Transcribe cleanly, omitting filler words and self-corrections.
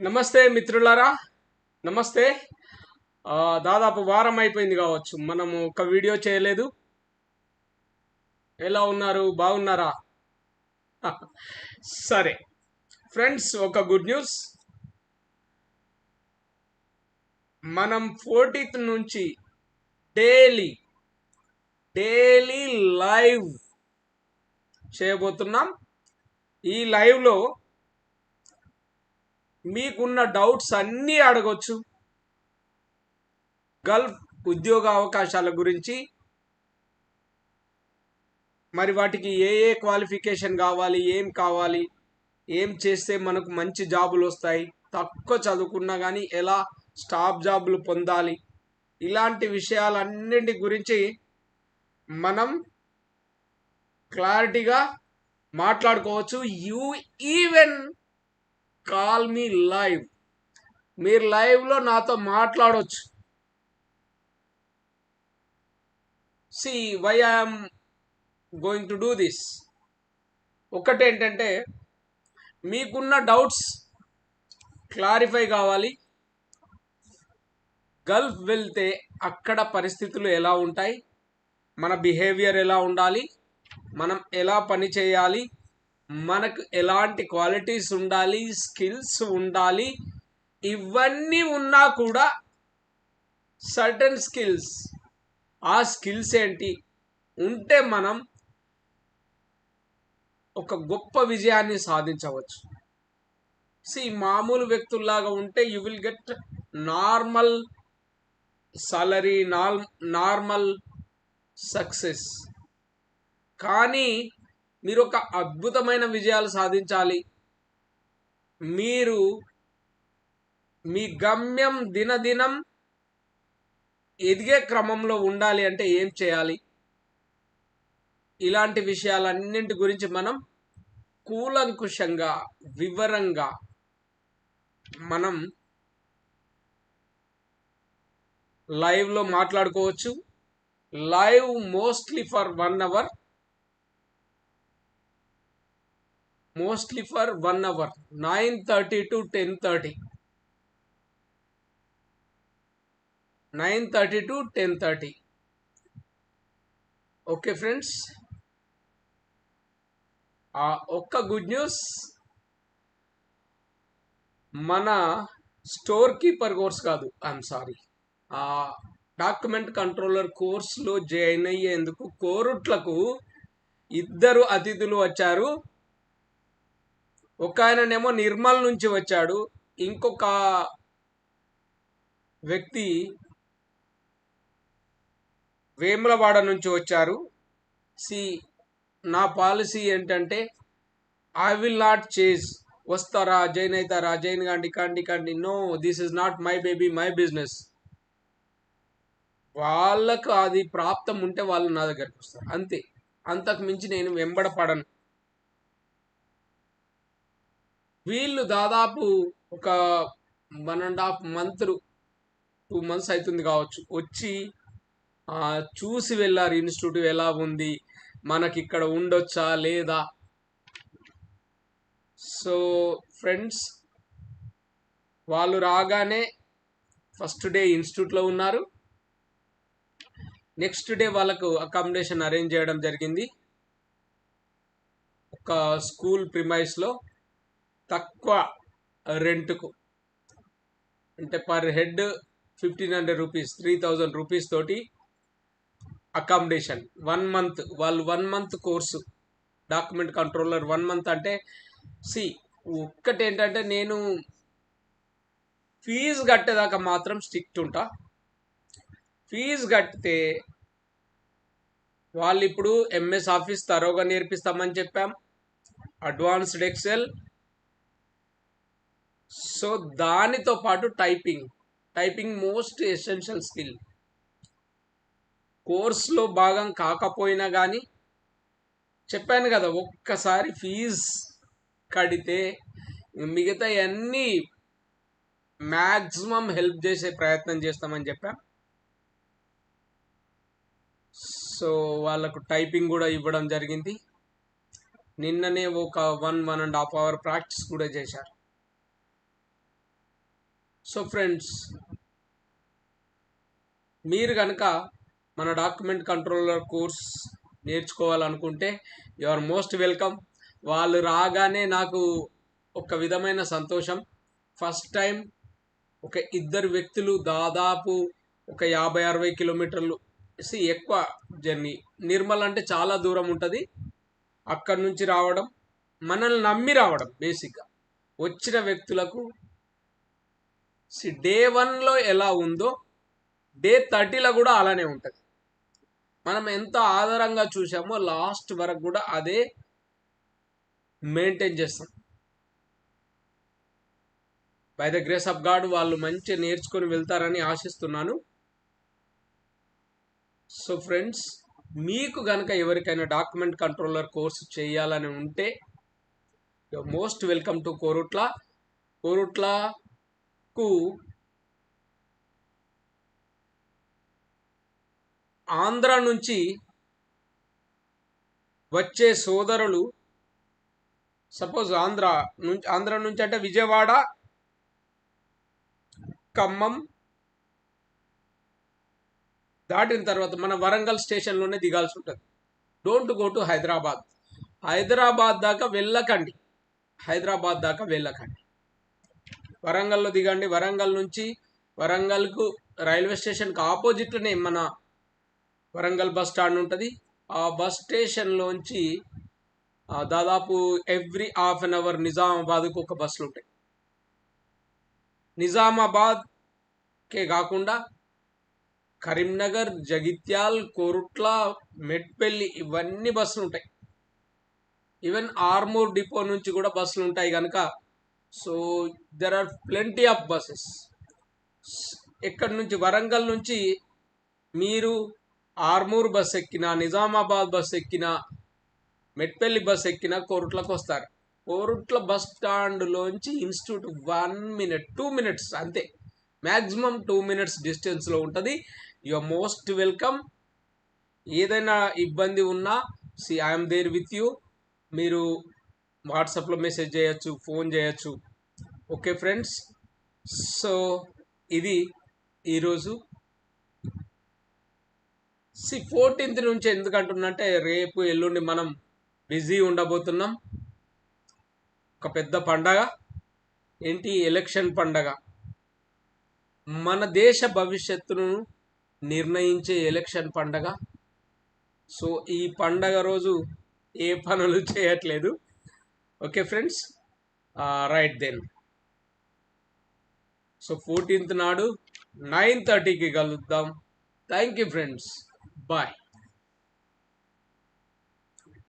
నమస్తే మిత్రులారా. నమస్తే. దాదాపు వారం అయిపోయింది కావచ్చు మనము ఒక వీడియో చేయలేదు. ఎలా ఉన్నారు? బాగున్నారా? సరే ఫ్రెండ్స్, ఒక గుడ్ న్యూస్. మనం 14th నుంచి డైలీ డైలీ లైవ్ చేయబోతున్నాం. ఈ లైవ్లో మీకున్న డౌట్స్ అన్నీ అడగొచ్చు. గల్ఫ్ ఉద్యోగ అవకాశాల గురించి, మరి వాటికి ఏ ఏ క్వాలిఫికేషన్ కావాలి, ఏం కావాలి, ఏం చేస్తే మనకు మంచి జాబులు వస్తాయి, తక్కువ చదువుకున్నా కానీ ఎలా స్టాప్ జాబులు పొందాలి, ఇలాంటి విషయాలన్నింటి గురించి మనం క్లారిటీగా మాట్లాడుకోవచ్చు. You even call me live. మీరు లైవ్లో నాతో మాట్లాడవచ్చు. See why I'm going to do this. ఒకటేంటంటే, మీకున్న డౌట్స్ క్లారిఫై కావాలి. గల్ఫ్ వెళ్తే అక్కడ పరిస్థితులు ఎలా ఉంటాయి, మన బిహేవియర్ ఎలా ఉండాలి, మనం ఎలా పని చేయాలి, మనకు ఎలాంటి క్వాలిటీస్ ఉండాలి, స్కిల్స్ ఉండాలి, ఇవన్నీ ఉన్నా కూడా సర్టన్ స్కిల్స్, ఆ స్కిల్స్ ఏంటి ఉంటే మనం ఒక గొప్ప విజయాన్ని సాధించవచ్చు. మామూలు వ్యక్తుల్లాగా ఉంటే you will get normal salary, normal success. కానీ మీరు ఒక అద్భుతమైన విజయాలు సాధించాలి, మీరు మీ గమ్యం దినదినం ఎదిగే క్రమంలో ఉండాలి అంటే ఏం చేయాలి, ఇలాంటి విషయాలన్నింటి గురించి మనం కూలంకుషంగా వివరంగా మనం లైవ్లో మాట్లాడుకోవచ్చు. Live mostly for 1 hour, 9:30 to 10:30, 9:30 to 10:30. Okay friends, ఒక్క గుడ్ న్యూస్. మన స్టోర్ కీపర్ కోర్స్ కాదు, ఐఎమ్ సారీ, డాక్యుమెంట్ కంట్రోలర్ కోర్సులో జాయిన్ అయ్యేందుకు కోరుట్లకు 2 అతిథులు వచ్చారు. ఒక ఆయననేమో నిర్మల్ నుంచి వచ్చాడు, ఇంకొక వ్యక్తి వేములవాడ నుంచి వచ్చారు. నా పాలసీ ఏంటంటే, ఐ విల్ నాట్ చేజ్ వస్తారా, జైన్ అవుతారా, జైన్ కాండి. No, this is not my baby, my business. వాళ్ళకు అది ప్రాప్తం ఉంటే వాళ్ళు నా దగ్గరికి వస్తారు, అంతే. అంతకు మించి నేను వెంబడపడను. వీళ్ళు దాదాపు ఒక 1.5 month 2 months అవుతుంది కావచ్చు వచ్చి చూసి వెళ్ళారు ఇన్స్టిట్యూట్ ఎలా ఉంది, మనకి ఇక్కడ ఉండొచ్చా లేదా. సో ఫ్రెండ్స్, వాళ్ళు రాగానే ఫస్ట్ డే ఇన్స్టిట్యూట్లో ఉన్నారు. నెక్స్ట్ డే వాళ్ళకు అకామిడేషన్ అరేంజ్ చేయడం జరిగింది. ఒక స్కూల్ ప్రిమైస్లో తక్కువ రెంట్కు, అంటే పర్ హెడ్ 1,500 రూపీస్, 3,000 రూపీస్ తోటి అకామిడేషన్ 1 month. వాళ్ళు 1 month course document controller 1 month అంటే ఒక్కటేంటంటే, నేను ఫీజు కట్టేదాకా మాత్రం స్ట్రిక్ట్ ఉంటా. ఫీజు కట్టితే వాళ్ళు ఇప్పుడు ఎంఎస్ ఆఫీస్ తరోగా నేర్పిస్తామని చెప్పాం, అడ్వాన్స్డ్ ఎక్సెల్, సో దానితో పాటు టైపింగ్ మోస్ట్ ఎసెన్షియల్ స్కిల్. కోర్సులో భాగం కాకపోయినా కానీ చెప్పాను కదా, ఒక్కసారి ఫీజు కడితే మిగతా అన్నీ మ్యాక్సిమం హెల్ప్ చేసే ప్రయత్నం చేస్తామని చెప్పాం. సో వాళ్ళకు టైపింగ్ కూడా ఇవ్వడం జరిగింది. నిన్ననే ఒక 1.5 hour ప్రాక్టీస్ కూడా చేశారు. సో ఫ్రెండ్స్, మీరు కనుక మన డాక్యుమెంట్ కంట్రోలర్ కోర్స్ నేర్చుకోవాలనుకుంటే యు ఆర్ మోస్ట్ వెల్కమ్. వాళ్ళు రాగానే నాకు ఒక విధమైన సంతోషం. ఫస్ట్ టైం ఒక ఇద్దరు వ్యక్తులు దాదాపు ఒక 50-60 కిలోమీటర్లు ఎక్కువ జర్నీ, నిర్మల్ అంటే చాలా దూరం ఉంటుంది, అక్కడి నుంచి రావడం, మనల్ని నమ్మి రావడం. బేసిక్గా వచ్చిన వ్యక్తులకు డే 1లో ఎలా ఉందో డే 30లో కూడా అలానే ఉంటుంది. మనం ఎంత ఆధారంగా చూసామో లాస్ట్ వరకు కూడా అదే మెయింటైన్ చేస్తాం. By the grace of God వాళ్ళు మంచి నేర్చుకొని వెళ్తారని ఆశిస్తున్నాను. సో ఫ్రెండ్స్, మీకు కనుక ఎవరికైనా డాక్యుమెంట్ కంట్రోలర్ కోర్సు చేయాలని ఉంటే your most welcome to Korutla. కోరుట్లకు ఆంధ్ర నుంచి వచ్చే సోదరులు, సపోజ్ ఆంధ్ర నుంచి అంటే విజయవాడ, ఖమ్మం దాటిన తర్వాత మన వరంగల్ స్టేషన్లోనే దిగాల్సి ఉంటుంది. Don't go to Hyderabad. Hyderabad దాకా వెళ్ళకండి. వరంగల్లో దిగండి. వరంగల్ నుంచి వరంగల్కు రైల్వే స్టేషన్కి ఆపోజిట్లోనే మన వరంగల్ బస్ స్టాండ్ ఉంటుంది. ఆ బస్ స్టేషన్లోంచి దాదాపు ఎవ్రీ హాఫ్ అన్ అవర్ నిజామాబాద్కు ఒక బస్సులు ఉంటాయి. నిజామాబాద్కే కాకుండా కరీంనగర్, జగిత్యాల్, కోరుట్ల, మెట్పల్లి ఇవన్నీ బస్సులు ఉంటాయి. ఈవెన్ ఆర్మూర్ డిపో నుంచి కూడా బస్సులు ఉంటాయి కనుక so there are plenty of buses. ఎక్కడి నుంచి వరంగల్ నుంచి మీరు ఆర్మూర్ బస్ ఎక్కినా, నిజామాబాద్ బస్ ఎక్కినా, మెట్పల్లి బస్ ఎక్కినా కోరుట్లకు వస్తారు. కోరుట్ల బస్ స్టాండ్లోంచి ఇన్స్టిట్యూట్ 1 minute 2 minutes అంతే, మ్యాక్సిమం 2 minutes డిస్టెన్స్లో ఉంటుంది. You are most welcome. ఏదైనా ఇబ్బంది ఉన్నా ఐఎమ్ దేర్ విత్ యూ. మీరు వాట్సాప్లో మెసేజ్ చేయొచ్చు, ఫోన్ చేయొచ్చు. ఓకే ఫ్రెండ్స్, సో ఇది ఈరోజు 14th నుంచి ఎందుకంటున్నంటే రేపు ఎల్లుండి మనం బిజీ ఉండబోతున్నాం. ఒక పెద్ద పండగ ఏంటి, ఎలక్షన్ పండగ. మన దేశ భవిష్యత్తును నిర్ణయించే ఎలక్షన్ పండగ. సో ఈ పండగ రోజు ఏ పనులు చేయట్లేదు. Okay friends, right then. So 14th నాడు 9:30కి కలుద్దాం. Thank you friends, bye.